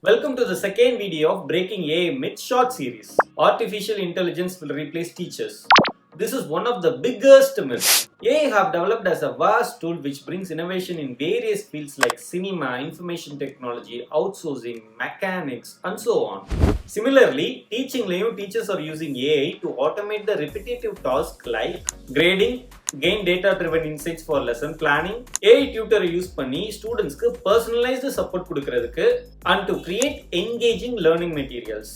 Welcome to the second video of Breaking AI Myth short series. Artificial intelligence will replace teachers. This is one of the biggest myths. AI have developed as a vast tool which brings innovation in various fields like cinema, information technology, outsourcing, mechanics, and so on. Similarly, teachers are using AI to automate the repetitive tasks like grading, gain data-driven insights for lesson planning, AI tutor use பண்ணி ஸ்டூடெண்ட்ஸ்க்கு personalized support கொடுக்கிறதுக்கு and to create engaging learning materials.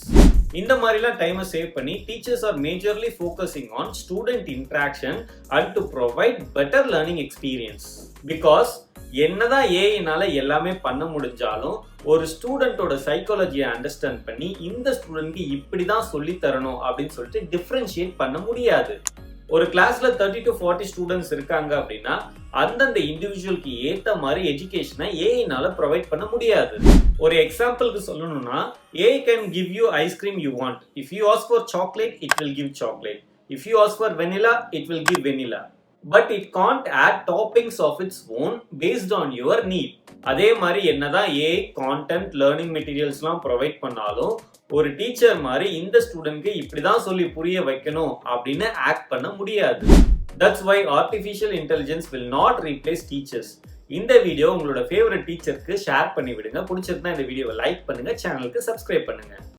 இந்த மாதிரிலாம் டைமை save பண்ணி teachers are majorly focusing on student interaction and to provide better learning experience. Because என்னதான் ஏஐனால எல்லாமே பண்ண முடிஞ்சாலும் ஒரு ஸ்டூடெண்டோட சைக்காலஜியை அண்டர்ஸ்டாண்ட் பண்ணி இந்த ஸ்டூடெண்ட்க்கு இப்படி தான் சொல்லி தரணும் அப்படின்னு சொல்லிட்டு டிஃப்ரென்ஷியேட் பண்ண முடியாது. ஒரு கிளாஸ்ல 30 to 40 ஸ்டூடெண்ட்ஸ் இருக்காங்க அப்படின்னா அந்தந்த இண்டிவிஜுவலுக்கு ஏத்த மாதிரி எஜுகேஷனை ஏஐனால ப்ரொவைட் பண்ண முடியாது. ஒரு எக்ஸாம்பிளுக்கு சொல்லணும்னா AI can give you ice cream you want. If you ask for chocolate, it will give chocolate. If you ask for vanilla, it will give vanilla. But it can't add toppings of its own based on your need. அதே மாதிரி என்னதான் AI content learning மெட்டீரியல்ஸ்லாம் provide பண்ணாலும் ஒரு teacher மாதிரி இந்த ஸ்டூடெண்ட்க்கு இப்படிதான் சொல்லி புரிய வைக்கணும் அப்படின்னு ஆக்ட் பண்ண முடியாது. That's why artificial intelligence will not replace teachers. இந்த வீடியோ உங்களோட ஃபேவரட் டீச்சருக்கு ஷேர் பண்ணி விடுங்க. பிடிச்சிருந்தா இந்த வீடியோவை லைக் பண்ணுங்க, சேனலுக்கு சப்ஸ்கிரைப் பண்ணுங்க.